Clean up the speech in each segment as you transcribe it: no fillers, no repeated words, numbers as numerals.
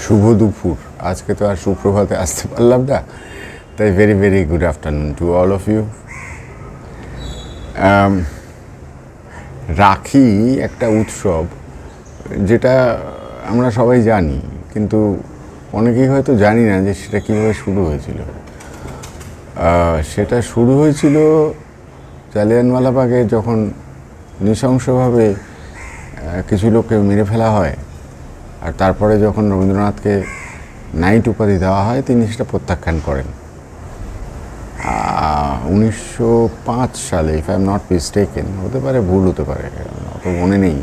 শুভ দুপুর। আজকে তো আর সুপ্রভাতে আসতে পারলাম না, তাই very very good afternoon to all of you. Rakhi একটা উৎসব যেটা আমরা সবাই জানি, কিন্তু অনেকেই হয়তো জানি না যে সেটা কীভাবে শুরু হয়েছিল। সেটা শুরু হয়েছিল জালিয়ানওয়ালাবাগে, যখন নৃশংসভাবে কিছু লোককে মেরে ফেলা হয়, আর তারপরে যখন রবীন্দ্রনাথকে নাইট উপাধি দেওয়া হয় তিনি সেটা প্রত্যাখ্যান করেন 1905 সালে, if I am not mistaken. হতে পারে, ভুল হতে পারে, অত মনে নেই।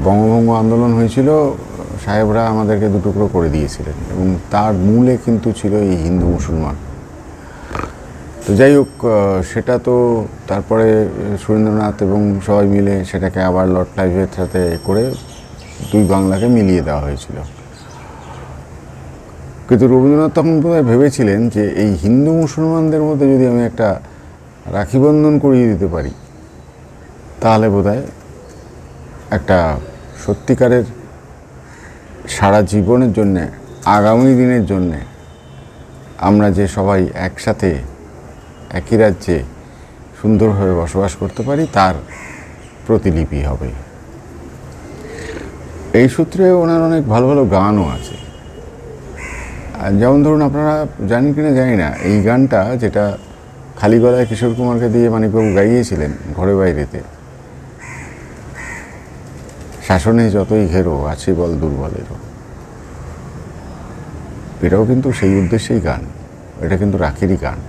বঙ্গভঙ্গ আন্দোলন হয়েছিল, সাহেবরা আমাদেরকে দুটুকরো করে দিয়েছিলেন, এবং তার মূলে কিন্তু ছিল এই হিন্দু মুসলমান। তো যাই হোক, সেটা তো তারপরে সুরেন্দ্রনাথ এবং সবাই মিলে সেটাকে আবার লর্ড ক্লাইভের সাথে করে দুই বাংলাকে মিলিয়ে দেওয়া হয়েছিল। কিন্তু রবীন্দ্রনাথ তখন বোধহয় ভেবেছিলেন যে এই হিন্দু মুসলমানদের মধ্যে যদি আমি একটা রাখি বন্ধন করিয়ে দিতে পারি, তাহলে বোধহয় একটা সত্যিকারের সারা জীবনের জন্যে, আগামী দিনের জন্যে আমরা যে সবাই একসাথে একই রাজ্যে সুন্দরভাবে বসবাস করতে পারি তার প্রতিলিপি হবে। এই সূত্রে ওনার অনেক ভালো ভালো গানও আছে। যেমন ধরুন, আপনারা জানেন কিনা জানি না, এই গানটা যেটা খালি গলায় কিশোর কুমারকে দিয়ে মানিকবাবু গাইয়েছিলেন ঘরে বাইরেতে, শাসনে যতই ঘেরো আছে বল দুর্বলেরও, এটাও কিন্তু সেই উদ্দেশ্যেই গান। এটা কিন্তু রাখিরই গান।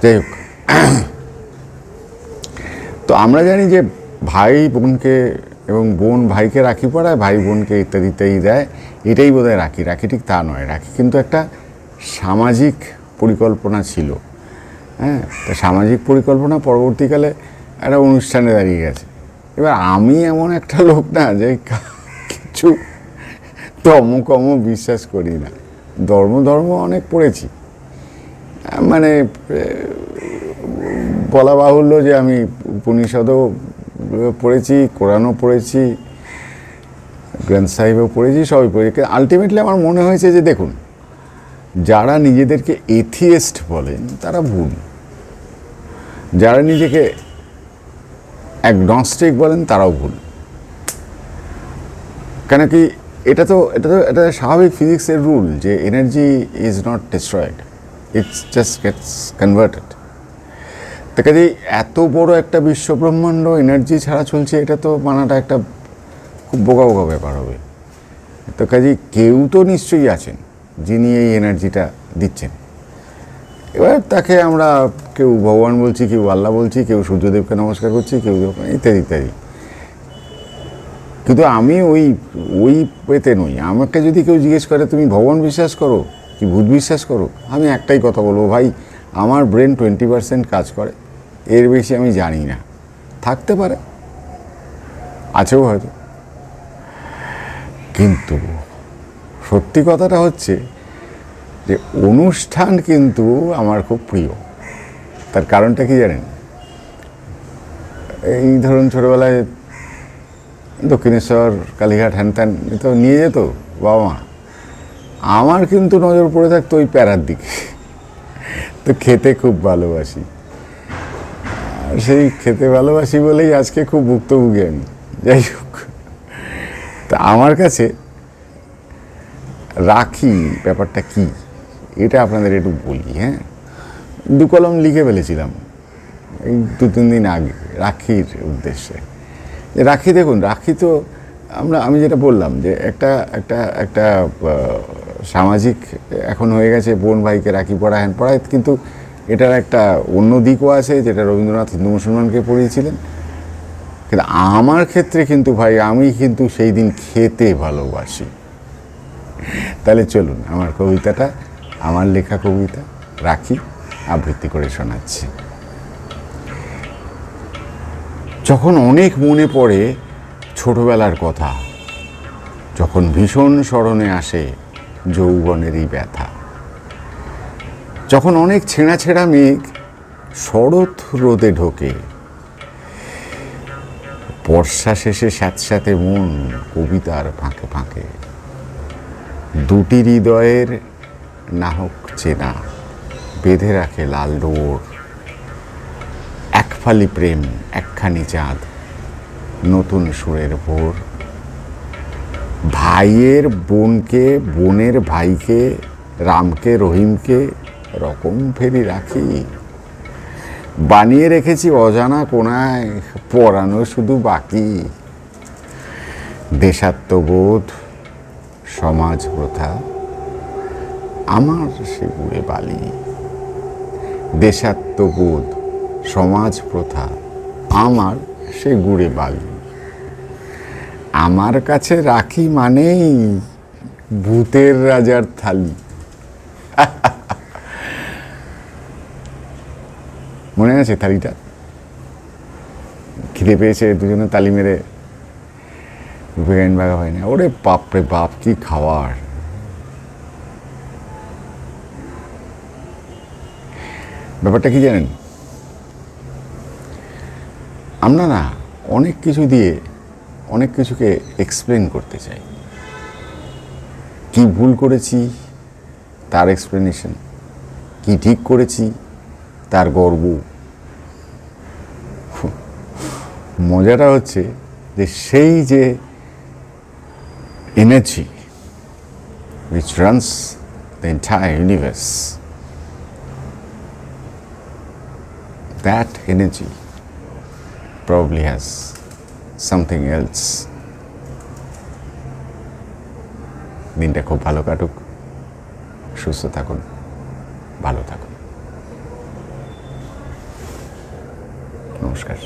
যাই হোক, তো আমরা জানি যে ভাই বোনকে এবং বোন ভাইকে রাখি পরায়, ভাই বোনকে ইত্যাদি ইত্যাদি দেয়, এটাই বোধহয় রাখি। রাখি ঠিক তা নয়। রাখি কিন্তু একটা সামাজিক পরিকল্পনা ছিল। হ্যাঁ, তো সামাজিক পরিকল্পনা পরবর্তীকালে একটা অনুষ্ঠানে দাঁড়িয়ে গেছে। এবার আমি এমন একটা লোক না যে কিছু তমকম বিশ্বাস করি না। ধর্ম অনেক পড়েছি, মানে বলা বাহুল্য যে আমি উপনিষদও পড়েছি, কোরআনও পড়েছি, গ্রন্থ সাহিবও পড়েছি, সবই পড়েছি। আলটিমেটলি আমার মনে হয়েছে যে দেখুন, যারা নিজেদেরকে এথিয়েস্ট বলেন তারা ভুল, যারা নিজেকে অ্যাগনস্টিক বলেন তারাও ভুল। কেন কি, এটা স্বাভাবিক ফিজিক্সের রুল যে energy is not destroyed, it's just gets converted. তো কাজে এত বড় একটা বিশ্বব্রহ্মাণ্ড এনার্জি ছাড়া চলছে, এটা তো মানাটা একটা খুব বোকা ব্যাপার হবে। তো কাজে কেউ তো নিশ্চয়ই আছেন যিনি এই এনার্জিটা দিচ্ছেন। এবার তাকে আমরা কেউ ভগবান বলছি, কেউ আল্লাহ বলছি, কেউ সূর্যদেবকে নমস্কার করছি, কেউ ইত্যাদি ইত্যাদি। কিন্তু আমি ওই পেতে নই। আমাকে যদি কেউ জিজ্ঞেস করে তুমি ভগবান বিশ্বাস করো কি ভূত বিশ্বাস করো, আমি একটাই কথা বলবো, ভাই আমার ব্রেন 20% কাজ করে, এর বেশি আমি জানি না। থাকতে পারে, আছেও হয়তো, কিন্তু সত্যি কথাটা হচ্ছে যে অনুষ্ঠান কিন্তু আমার খুব প্রিয়। তার কারণটা কি জানেন? এই ধরুন, ছোটোবেলায় দক্ষিণেশ্বর, কালীঘাট, হ্যানত্যান তো নিয়ে যেত বাবা মা। আমার কিন্তু নজর পড়ে থাকতো ওই প্যারার দিকে। তো খেতে খুব ভালোবাসি, আর সেই খেতে ভালোবাসি বলেই আজকে খুব ভুক্তভোগী আমি। যাই হোক, তা আমার কাছে রাখি ব্যাপারটা কি এটা আপনাদের একটু বলি। হ্যাঁ, 2 কলম লিখে ফেলেছিলাম এই 2-3 দিন আগে রাখির উদ্দেশ্যে। যে রাখি, দেখুন, রাখি তো আমি যেটা বললাম যে একটা সামাজিক এখন হয়ে গেছে, বোন ভাইকে রাখি পড়ায়, কিন্তু এটার একটা অন্য দিকও আছে যেটা রবীন্দ্রনাথ হিন্দু মুসলমানকে পড়িয়েছিলেন। কিন্তু আমার ক্ষেত্রে কিন্তু ভাই, আমি কিন্তু সেই দিন খেতে ভালোবাসি। তাহলে চলুন আমার কবিতাটা, আমার লেখা কবিতা রাখি আবৃত্তি করে শোনাচ্ছি। যখন অনেক মনে পড়ে ছোটবেলার কথা, যখন ভীষণ স্মরণে আসে যৌবনেরই ব্যথা, যখন অনেক ছেঁড়া ছেঁড়া মেঘ শরৎ রোদে ঢোকে, বর্ষা শেষে স্যাঁতস্যাঁতে মন কবিতার ফাঁকে ফাঁকে, দুটি হৃদয়ের না হোক চেনা, বেঁধে রাখে লাল ডোর। এক ফালি প্রেম, একখানি চাঁদ, নতুন সুরের ভোর। ভাইয়ের বোনকে, বোনের ভাইকে, রামকে রহিমকে রকম ফেরি রাখি। বানিয়ে রেখেছি অজানা কোনায়, পরানো শুধু বাকি। দেশাত্মবোধ, সমাজ প্রথা আমার সে গুড়ে বালি। দেশাত্মবোধ, সমাজ প্রথা আমার সে গুড়ে বালি। আমার কাছে রাখি মানেই ভূতের রাজার থালি। মনে আছে থালিটা? খিদে পেয়েছে, দুজনে তালি মেরে ভেগাইন ভাগা হয় না। ওরে বাপরে বাপ, কি খাওয়ার! ব্যাপারটা কি জানেন, আমরা না অনেক কিছু দিয়ে অনেক কিছুকে এক্সপ্লেন করতে চাই। কি ভুল করেছি তার এক্সপ্লেনেশন, কি ঠিক করেছি তার গর্ব। মজাটা হচ্ছে যে সেই যে energy which runs the entire universe, that energy probably has something else. দিনটা খুব ভালো কাটুক, সুস্থ থাকুন, ভালো থাকুন। নমস্কার।